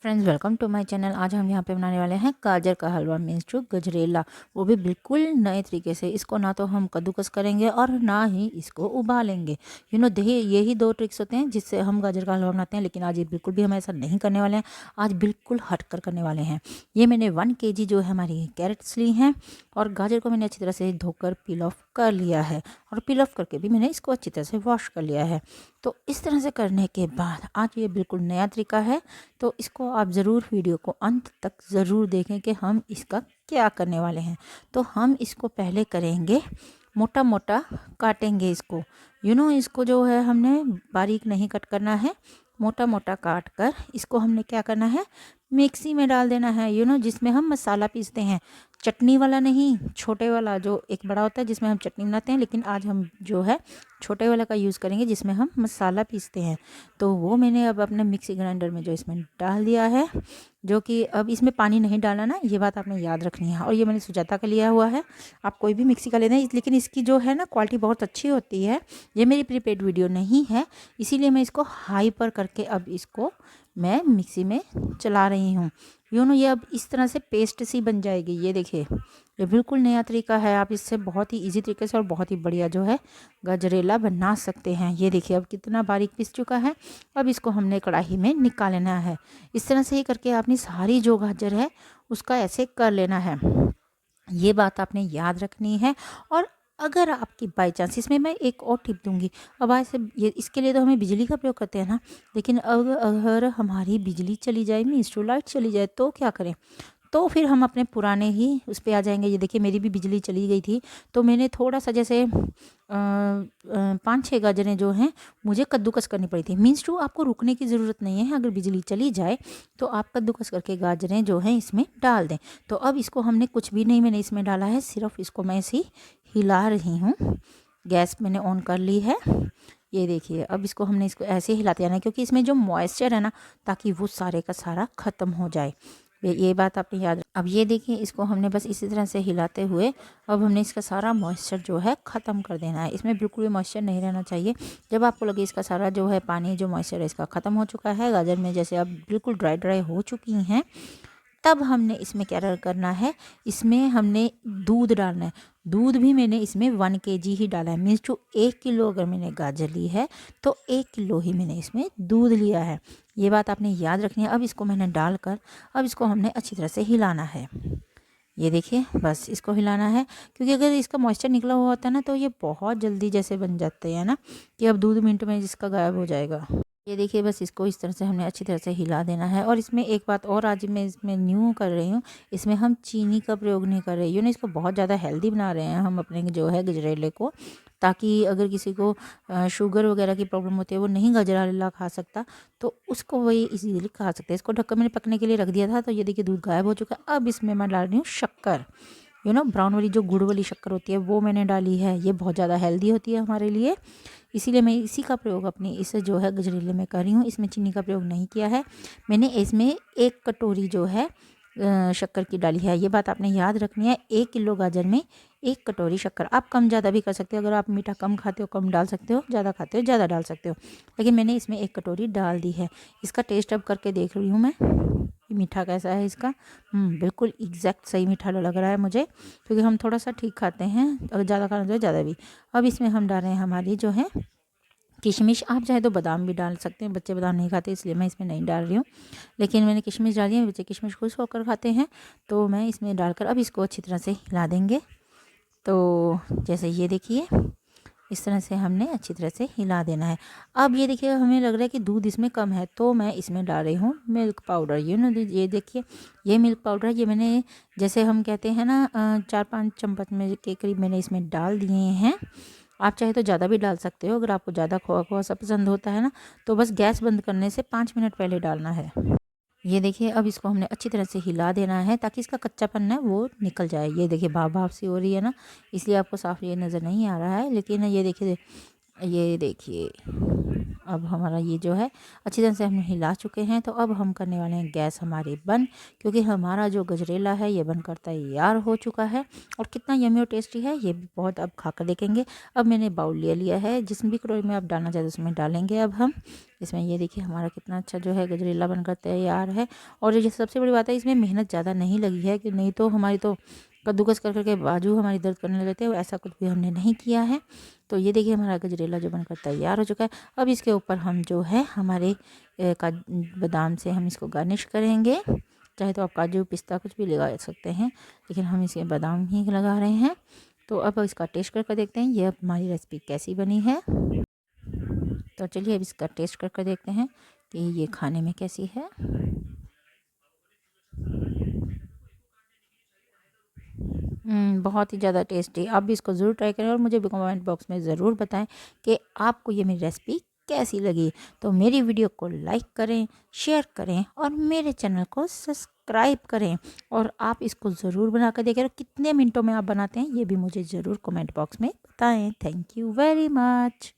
Friends, welcome to my channel. आज हम यहाँ पे बनाने वाले हैं गाजर का हलवा मीन्स टू गजरेला, वो भी बिल्कुल नए तरीके से। इसको ना तो हम कद्दूकस करेंगे और ना ही इसको उबालेंगे। देखिए, यही दो ट्रिक्स होते हैं जिससे हम गाजर का हलवा बनाते हैं, लेकिन आज ये बिल्कुल भी हम ऐसा नहीं करने वाले हैं। आज बिल्कुल हट कर करने वाले हैं। ये मैंने 1 kg जो है हमारी कैरेट्स ली हैं और गाजर को मैंने अच्छी तरह से धोकर पील ऑफ कर लिया है और पील ऑफ करके भी मैंने इसको अच्छी तरह से वॉश कर लिया है। तो इस तरह से करने के बाद आज ये बिल्कुल नया तरीका है, तो इसको आप ज़रूर वीडियो को अंत तक ज़रूर देखें कि हम इसका क्या करने वाले हैं। तो हम इसको पहले करेंगे मोटा मोटा काटेंगे इसको। इसको जो है हमने बारीक नहीं कट करना है, मोटा मोटा काट कर इसको हमने क्या करना है, मिक्सी में डाल देना है। जिसमें हम मसाला पीसते हैं, चटनी वाला नहीं, छोटे वाला जो एक बड़ा होता है जिसमें हम चटनी बनाते हैं, लेकिन आज हम जो है छोटे वाला का यूज़ करेंगे जिसमें हम मसाला पीसते हैं। तो वो मैंने अब अपने मिक्सी ग्राइंडर में जो इसमें डाल दिया है, जो कि अब इसमें पानी नहीं डालना ना, ये बात आपने याद रखनी है। और ये मैंने सुजाता का लिया हुआ है, आप कोई भी मिक्सी का लेना है, लेकिन इसकी जो है ना क्वालिटी बहुत अच्छी होती है। ये मेरी प्रीपेड वीडियो नहीं है, इसीलिए मैं इसको हाई पर करके अब इसको मैं मिक्सी में चला रही हूँ। ये अब इस तरह से पेस्ट सी बन जाएगी। ये देखिए, ये बिल्कुल नया तरीका है। आप इससे बहुत ही इजी तरीके से और बहुत ही बढ़िया जो है गजरेला बना सकते हैं। ये देखिए, अब कितना बारीक पिस चुका है। अब इसको हमने कढ़ाई में निकाल लेना है। इस तरह से ही करके आपने सारी जो गाजर है उसका ऐसे कर लेना है। ये बात आपने याद रखनी है। और अगर आपकी बाई चांस, इसमें मैं एक और टिप दूंगी। अब ऐसे ये इसके लिए तो हमें बिजली का प्रयोग करते हैं ना, लेकिन अगर हमारी बिजली चली जाए, मींस टू लाइट चली जाए, तो क्या करें? तो फिर हम अपने पुराने ही उस पे आ जाएंगे। ये देखिए, मेरी भी बिजली चली गई थी, तो मैंने थोड़ा सा जैसे 5-6 गाजरें जो हैं मुझे कद्दूकस करनी पड़ी थी। मीन्स टू आपको रुकने की ज़रूरत नहीं है। अगर बिजली चली जाए तो आप कद्दूकस करके गाजरें जो हैं इसमें डाल दें। तो अब इसको हमने कुछ भी नहीं मैंने इसमें डाला है, सिर्फ इसको मैं ऐसे ही हिला रही हूँ। गैस मैंने ऑन कर ली है। ये देखिए, अब इसको हमने इसको ऐसे हिलाते रहना है, क्योंकि इसमें जो मॉइस्चर है ना, ताकि वो सारे का सारा ख़त्म हो जाए। ये बात आपने याद। अब ये देखिए, इसको हमने बस इसी तरह से हिलाते हुए अब हमने इसका सारा मॉइस्चर जो है ख़त्म कर देना है। इसमें बिल्कुल भी मॉइस्चर नहीं रहना चाहिए। जब आपको लगे इसका सारा जो है पानी, जो मॉइस्चर है इसका ख़त्म हो चुका है, गाजर में जैसे अब बिल्कुल ड्राई ड्राई हो चुकी हैं, तब हमने इसमें क्या करना है, इसमें हमने दूध डालना है। दूध भी मैंने इसमें 1 kg ही डाला है। मीन्स टू 1 किलो अगर मैंने गाजर ली है तो 1 किलो ही मैंने इसमें दूध लिया है। ये बात आपने याद रखनी है। अब इसको मैंने डालकर अब इसको हमने अच्छी तरह से हिलाना है। ये देखिए, बस इसको हिलाना है, क्योंकि अगर इसका मॉइस्चर निकला हुआ होता है ना, तो ये बहुत जल्दी जैसे बन जाते हैं ना, कि अब दूध मिनट में इसका गायब हो जाएगा। ये देखिए, बस इसको इस तरह से हमने अच्छी तरह से हिला देना है। और इसमें एक बात और आज मैं इसमें न्यू कर रही हूँ, इसमें हम चीनी का प्रयोग नहीं कर रहे। इसको बहुत ज़्यादा हेल्दी बना रहे हैं हम अपने जो है गजरेले को, ताकि अगर किसी को शुगर वगैरह की प्रॉब्लम होती है, वो नहीं गजरेला खा सकता, तो उसको वही इजीली खा सकते हैं। इसको ढक्कन मैंने पकने के लिए रख दिया था, तो ये देखिए दूध गायब हो चुका है। अब इसमें मैं डाल रही हूँ शक्कर। ब्राउन वाली जो गुड़ वाली शक्कर होती है वो मैंने डाली है। ये बहुत ज़्यादा हेल्दी होती है हमारे लिए, इसीलिए मैं इसी का प्रयोग अपनी इस जो है गजरेले में कर रही हूँ। इसमें चीनी का प्रयोग नहीं किया है मैंने। इसमें 1 कटोरी जो है शक्कर की डाली है। ये बात आपने याद रखनी है। 1 किलो गाजर में 1 कटोरी शक्कर। आप कम ज़्यादा भी कर सकते हो। अगर आप मीठा कम खाते हो कम डाल सकते हो, ज़्यादा खाते हो ज़्यादा डाल सकते हो, लेकिन मैंने इसमें 1 कटोरी डाल दी है। इसका टेस्ट अब करके देख रही हूँ मैं, मीठा कैसा है इसका। बिल्कुल एग्जैक्ट सही मीठा लग रहा है मुझे, क्योंकि हम थोड़ा सा ठीक खाते हैं, अगर ज़्यादा खाना तो ज़्यादा भी। अब इसमें हम डाल रहे हैं हमारी जो है किशमिश। आप चाहे तो बादाम भी डाल सकते हैं, बच्चे बादाम नहीं खाते इसलिए मैं इसमें नहीं डाल रही हूँ, लेकिन मैंने किशमिश डाली है। बच्चे किशमिश खुश होकर खाते हैं, तो मैं इसमें डालकर अब इसको अच्छी तरह से हिला देंगे। तो जैसे ये देखिए, इस तरह से हमने अच्छी तरह से हिला देना है। अब ये देखिए, हमें लग रहा है कि दूध इसमें कम है, तो मैं इसमें डाल रही हूँ मिल्क पाउडर। ये देखिए, ये मिल्क पाउडर है। ये मैंने, जैसे हम कहते हैं ना, 4-5 चम्मच में के करीब मैंने इसमें डाल दिए हैं। आप चाहे तो ज़्यादा भी डाल सकते हो। अगर आपको ज़्यादा खोआ खोआ सा पसंद होता है ना, तो बस गैस बंद करने से 5 मिनट पहले डालना है। ये देखिए, अब इसको हमने अच्छी तरह से हिला देना है, ताकि इसका कच्चापन है वो निकल जाए। ये देखिए, भाप भाप सी हो रही है ना, इसलिए आपको साफ ये नज़र नहीं आ रहा है, लेकिन ये देखिए, ये देखिए, अब हमारा ये जो है अच्छी तरह से हमने हिला चुके हैं। तो अब हम करने वाले हैं गैस हमारी बंद, क्योंकि हमारा जो गजरेला है ये बनकर तैयार हो चुका है। और कितना यम्मी और टेस्टी है ये भी बहुत अब खाकर देखेंगे। अब मैंने बाउल ले लिया है, जिस भी कटोरी में आप डालना चाहते उसमें डालेंगे। अब हम इसमें ये देखिए हमारा कितना अच्छा जो है गजरेला बनकर तैयार है। और ये सबसे बड़ी बात है, इसमें मेहनत ज़्यादा नहीं लगी है, कि नहीं तो हमारी तो कद्दूकस कर करके बाजू हमारी दर्द करने लगते हैं, ऐसा कुछ भी हमने नहीं किया है। तो ये देखिए हमारा गजरेला जो बनकर तैयार हो चुका है। अब इसके ऊपर हम जो है हमारे बादाम से हम इसको गार्निश करेंगे। चाहे तो आप काजू पिस्ता कुछ भी लगा सकते हैं, लेकिन हम इसे बादाम ही लगा रहे हैं। तो अब इसका टेस्ट करके देखते हैं ये हमारी रेसिपी कैसी बनी है। तो चलिए अब इसका टेस्ट करके देखते हैं कि ये खाने में कैसी है। बहुत ही ज़्यादा टेस्टी। आप भी इसको ज़रूर ट्राई करें और मुझे भी कमेंट बॉक्स में ज़रूर बताएं कि आपको ये मेरी रेसिपी कैसी लगी। तो मेरी वीडियो को लाइक करें, शेयर करें और मेरे चैनल को सब्सक्राइब करें। और आप इसको ज़रूर बना कर देखें और कितने मिनटों में आप बनाते हैं ये भी मुझे ज़रूर कमेंट बॉक्स में बताएं। Thank you very much.